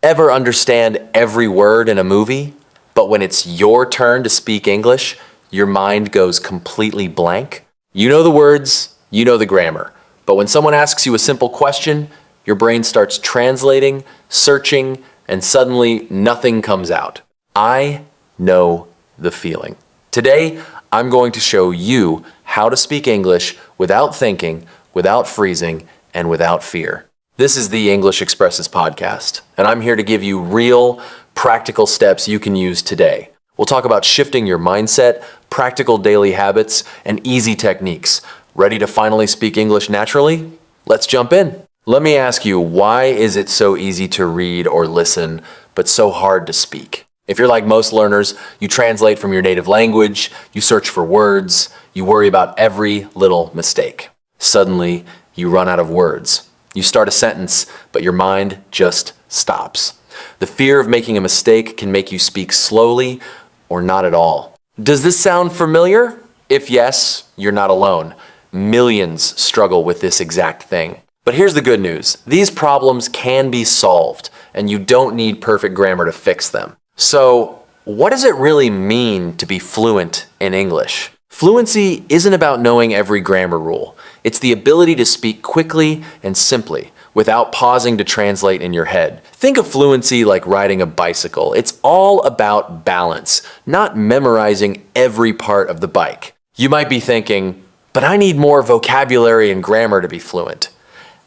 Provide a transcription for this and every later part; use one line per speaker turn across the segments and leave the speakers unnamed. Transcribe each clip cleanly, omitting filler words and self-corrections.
Ever understand every word in a movie, but when it's your turn to speak English, your mind goes completely blank? You know the words, you know the grammar, but when someone asks you a simple question, your brain starts translating, searching, and suddenly nothing comes out. I know the feeling. Today, I'm going to show you how to speak English without thinking, without freezing, and without fear. This is the English Expresses podcast, and I'm here to give you real, practical steps you can use today. We'll talk about shifting your mindset, practical daily habits, and easy techniques. Ready to finally speak English naturally? Let's jump in. Let me ask you, why is it so easy to read or listen, but so hard to speak? If you're like most learners, you translate from your native language, you search for words, you worry about every little mistake. Suddenly, you run out of words. You start a sentence, but your mind just stops. The fear of making a mistake can make you speak slowly or not at all. Does this sound familiar? If yes, you're not alone. Millions struggle with this exact thing. But here's the good news. These problems can be solved, and you don't need perfect grammar to fix them. So, what does it really mean to be fluent in English? Fluency isn't about knowing every grammar rule. It's the ability to speak quickly and simply, without pausing to translate in your head. Think of fluency like riding a bicycle. It's all about balance, not memorizing every part of the bike. You might be thinking, but I need more vocabulary and grammar to be fluent.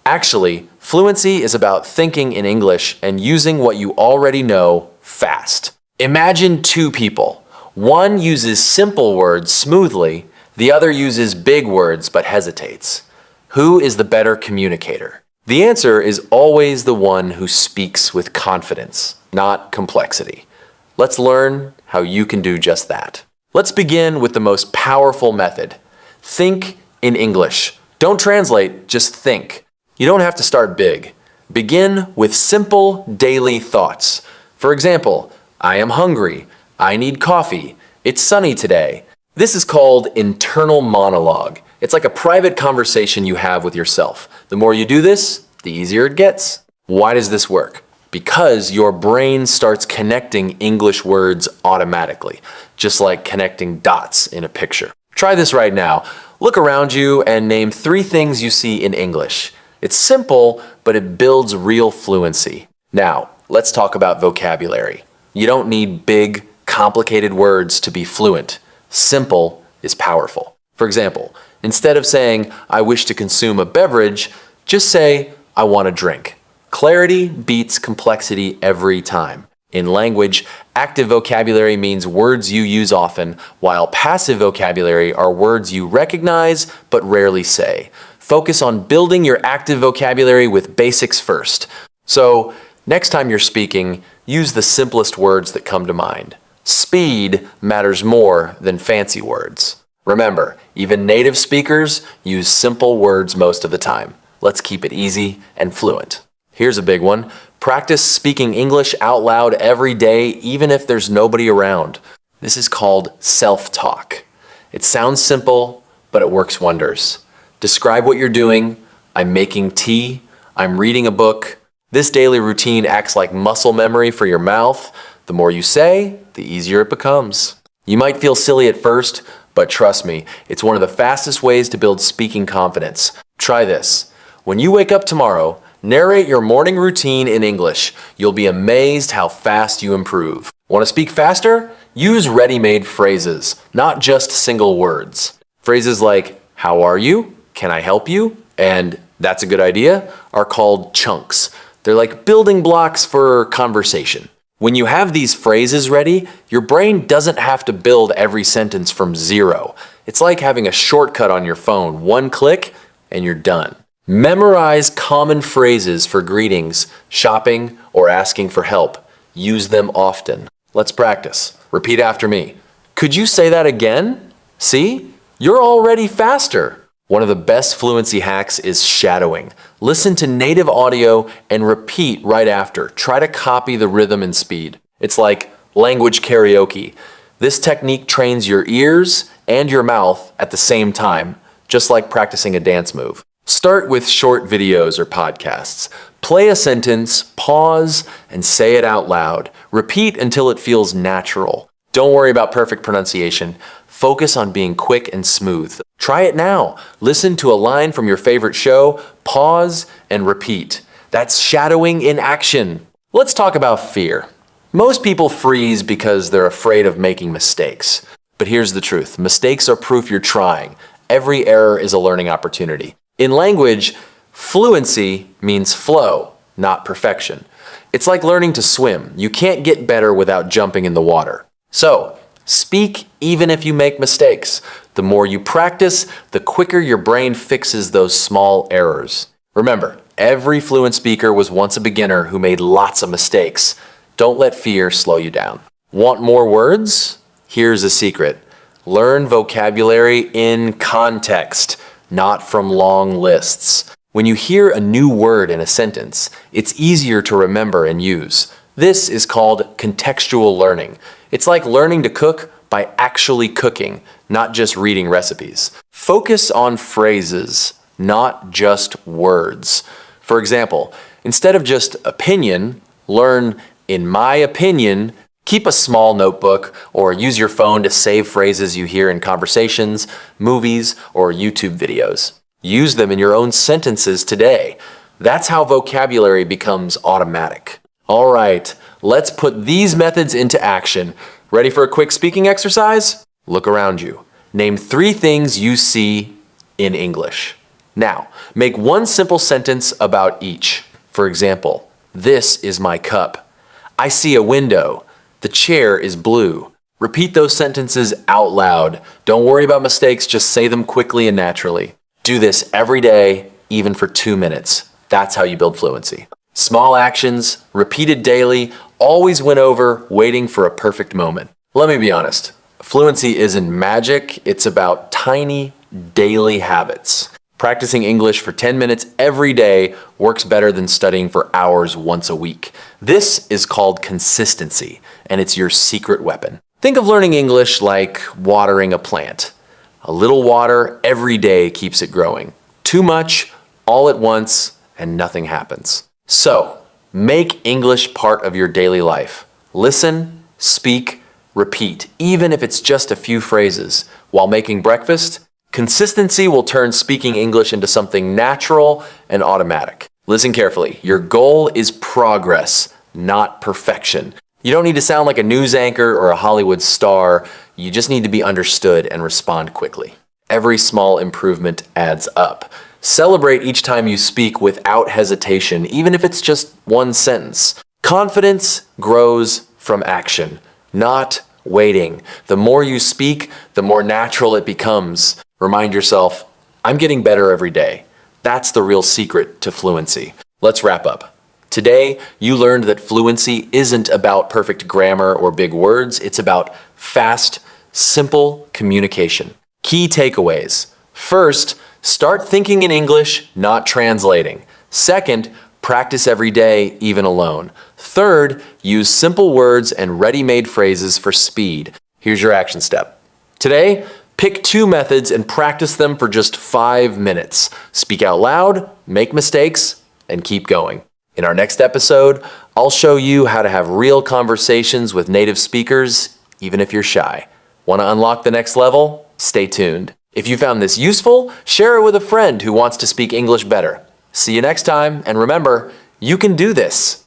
Actually, fluency is about thinking in English and using what you already know fast. Imagine two people. One uses simple words smoothly, the other uses big words but hesitates. Who is the better communicator? The answer is always the one who speaks with confidence, not complexity. Let's learn how you can do just that. Let's begin with the most powerful method. Think in English. Don't translate, just think. You don't have to start big. Begin with simple daily thoughts. For example, I am hungry. I need coffee. It's sunny today. This is called internal monologue. It's like a private conversation you have with yourself. The more you do this, the easier it gets. Why does this work? Because your brain starts connecting English words automatically, just like connecting dots in a picture. Try this right now. Look around you and name 3 things you see in English. It's simple, but it builds real fluency. Now, let's talk about vocabulary. You don't need big, complicated words to be fluent. Simple is powerful. For example, instead of saying, I wish to consume a beverage, just say, I want a drink. Clarity beats complexity every time. In language, active vocabulary means words you use often, while passive vocabulary are words you recognize but rarely say. Focus on building your active vocabulary with basics first. So, next time you're speaking, use the simplest words that come to mind. Speed matters more than fancy words. Remember, even native speakers use simple words most of the time. Let's keep it easy and fluent. Here's a big one. Practice speaking English out loud every day, even if there's nobody around. This is called self-talk. It sounds simple, but it works wonders. Describe what you're doing. I'm making tea. I'm reading a book. This daily routine acts like muscle memory for your mouth. The more you say, the easier it becomes. You might feel silly at first, but trust me, it's one of the fastest ways to build speaking confidence. Try this. When you wake up tomorrow, narrate your morning routine in English. You'll be amazed how fast you improve. Want to speak faster? Use ready-made phrases, not just single words. Phrases like, how are you? Can I help you? And that's a good idea, are called chunks. They're like building blocks for conversation. When you have these phrases ready, your brain doesn't have to build every sentence from zero. It's like having a shortcut on your phone. One click, and you're done. Memorize common phrases for greetings, shopping, or asking for help. Use them often. Let's practice. Repeat after me. Could you say that again? See? You're already faster. One of the best fluency hacks is shadowing. Listen to native audio and repeat right after. Try to copy the rhythm and speed. It's like language karaoke. This technique trains your ears and your mouth at the same time, just like practicing a dance move. Start with short videos or podcasts. Play a sentence, pause, and say it out loud. Repeat until it feels natural. Don't worry about perfect pronunciation. Focus on being quick and smooth. Try it now. Listen to a line from your favorite show, pause, and repeat. That's shadowing in action. Let's talk about fear. Most people freeze because they're afraid of making mistakes. But here's the truth. Mistakes are proof you're trying. Every error is a learning opportunity. In language, fluency means flow, not perfection. It's like learning to swim. You can't get better without jumping in the water. So, speak even if you make mistakes. The more you practice, the quicker your brain fixes those small errors. Remember, every fluent speaker was once a beginner who made lots of mistakes. Don't let fear slow you down. Want more words? Here's a secret. Learn vocabulary in context, not from long lists. When you hear a new word in a sentence, it's easier to remember and use. This is called contextual learning. It's like learning to cook by actually cooking, not just reading recipes. Focus on phrases, not just words. For example, instead of just opinion, learn in my opinion. Keep a small notebook or use your phone to save phrases you hear in conversations, movies, or YouTube videos. Use them in your own sentences today. That's how vocabulary becomes automatic. All right, let's put these methods into action. Ready for a quick speaking exercise? Look around you. Name 3 things you see in English. Now, make one simple sentence about each. For example, this is my cup. I see a window. The chair is blue. Repeat those sentences out loud. Don't worry about mistakes, just say them quickly and naturally. Do this every day, even for 2 minutes. That's how you build fluency. Small actions, repeated daily, always win over waiting for a perfect moment. Let me be honest, fluency isn't magic, it's about tiny daily habits. Practicing English for 10 minutes every day works better than studying for hours once a week. This is called consistency, and it's your secret weapon. Think of learning English like watering a plant. A little water every day keeps it growing. Too much, all at once, and nothing happens. So, make English part of your daily life. Listen, speak, repeat, even if it's just a few phrases. While making breakfast, consistency will turn speaking English into something natural and automatic. Listen carefully. Your goal is progress, not perfection. You don't need to sound like a news anchor or a Hollywood star. You just need to be understood and respond quickly. Every small improvement adds up. Celebrate each time you speak without hesitation, even if it's just one sentence. Confidence grows from action, not waiting. The more you speak, the more natural it becomes. Remind yourself, I'm getting better every day. That's the real secret to fluency. Let's wrap up. Today, you learned that fluency isn't about perfect grammar or big words. It's about fast, simple communication. Key takeaways. First, start thinking in English, not translating. Second, practice every day, even alone. Third, use simple words and ready-made phrases for speed. Here's your action step. Today, pick 2 methods and practice them for just 5 minutes. Speak out loud, make mistakes, and keep going. In our next episode, I'll show you how to have real conversations with native speakers, even if you're shy. Want to unlock the next level? Stay tuned. If you found this useful, share it with a friend who wants to speak English better. See you next time, and remember, you can do this.